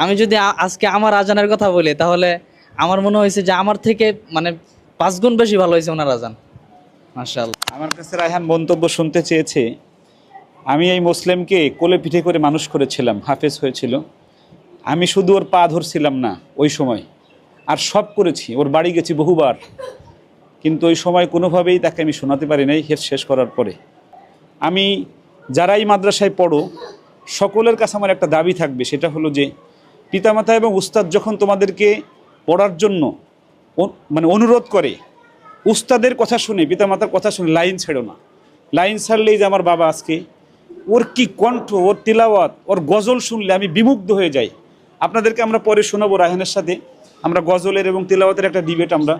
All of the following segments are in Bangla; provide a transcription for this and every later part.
আমি যদি আজকে আমার আজানের কথা বলি, তাহলে আমার মনে হয়েছে যে আমার থেকে মানে 5 গুণ বেশি ভালো হয়েছে ওনার আজান। মাশাআল্লাহ। আমার কাছে রায়হান মন্তব্য শুনতে চেয়েছে, আমি এই মুসলিমকে কোলে পিঠে করে মানুষ করেছিলাম, হাফেজ হয়েছিল। আমি শুধু ওর পা ধরছিলাম না ওই সময়, আর সব করেছি, ওর বাড়ি গেছি বহুবার, কিন্তু ওই সময় কোনোভাবেই তাকে আমি শোনাতে পারি নাই হেফ শেষ করার পরে। আমি যারাই মাদ্রাসায় পড়ো সকলের কাছে আমার একটা দাবি থাকবে, সেটা হলো যে পিতামাতা এবং উস্তাদ যখন তোমাদেরকে পড়ার জন্য মানে অনুরোধ করে, উস্তাদের কথা শুনে, পিতামাতার কথা শুনে লাইন ছেড়ো না। লাইন ছাড়লেই যে আমার বাবা আজকে, ওর কি কণ্ঠ, ওর তিলাওয়াত, ওর গজল শুনলে আমি বিমুগ্ধ হয়ে যাই। আপনাদেরকে আমরা পরে শোনাবো রায়হানের সাথে, আমরা গজলের এবং তিলাওয়াতের একটা ডিবেট আমরা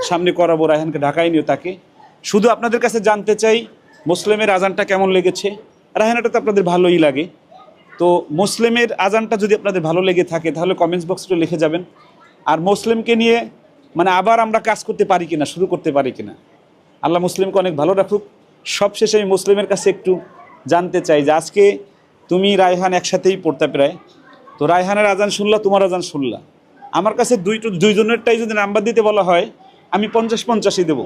সামনে করাবো, রায়হানকে ঢাকায় নিয়ে তাকে। শুধু আপনাদের কাছে জানতে চাই মুসলিমের আজানটা কেমন লেগেছে। রায়হানটা তো আপনাদের ভালোই লাগে, তো মুসলিমের আজানটা যদি আপনাদের ভালো লেগে থাকে তাহলে কমেন্টস বক্সে লিখে যাবেন। আর মুসলিমকে নিয়ে মানে আবার আমরা কাজ করতে পারি কিনা, শুরু করতে পারি কিনা। আল্লাহ মুসলিমকে অনেক ভালো রাখুক। সবশেষে আমি মুসলিমের কাছে একটু জানতে চাই যে আজকে তুমি রায়হান একসাথেই পড়তে প্রায়, তো রায়হানের আজান শুনলা, তোমার আজান শুনলা, আমার কাছে দুইজনেরটাই যদি নাম্বার দিতে বলা হয় আমি 50-50ই দেবো,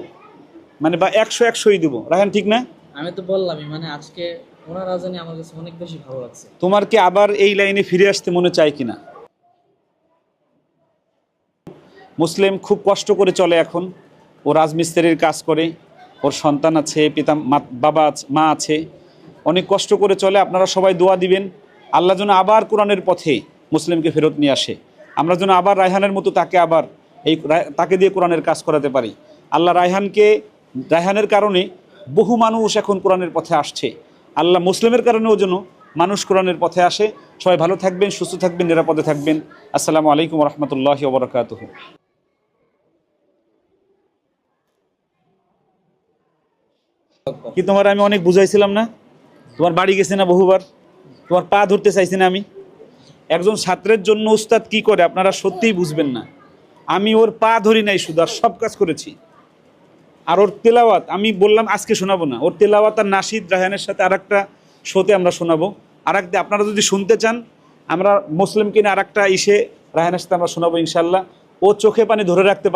মানে বা 100-100ই দেবো। রায়হান ঠিক না? আমি তো বললামই, মানে আজকে ওনার আজানই আমার কাছে অনেক বেশি ভালো লাগছে। তোমার কি আবার এই লাইনে ফিরে আসতে মনে চায় কিনা? মুসলিম খুব কষ্ট করে চলে এখন, ও রাজমিস্ত্রির কাজ করে, ওর সন্তান আছে, বাবা মা আছে, অনেক কষ্ট করে চলে। আপনারা সবাই দোয়া দিবেন আল্লাহ যেন আবার কোরআনের পথে মুসলিমকে ফেরত নিয়ে আসে, আমরা যেন আবার রায়হানের মতো তাকে দিয়ে কোরআনের কাজ করাতে পারি। আল্লাহ রায়হানের কারণে বহু মানুষ এখন কোরআনের পথে আসছে, আল্লাহ মুসলিমের কারণেও যেন মানুষ কোরআনের পথে আসে। সবাই ভালো থাকবেন, সুস্থ থাকবেন, নিরাপদে থাকবেন। আসসালামু আলাইকুম রহমতুল্লাহি ওয়া বারাকাতুহু। কি তোমার আমি অনেক বুঝাইছিলাম না? তোমার বাড়ি গেছে না বহুবার, তোমার পা ধরতে চাইছি না আমি? একজন ছাত্রের জন্য উস্তাদ কি করে আপনারা সত্যিই বুঝবেন না। আমি ওর পা ধরি নাই শুধু, আর সব কাজ করেছি। আর ওর তেলাওয়াত আমি বললাম আজকে শোনাবো না, ওর তেলাওয়াত আর নাশিদ রায়হানের সাথে আরেকটা শোতে আমরা শোনাবো। আরেকটা আপনারা যদি শুনতে চান, আমরা মুসলিমকে নিয়ে আরেকটা রায়হানের সাথে আমরা শোনাবো ইনশাল্লাহ। ও চোখে পানি ধরে রাখতে পারে।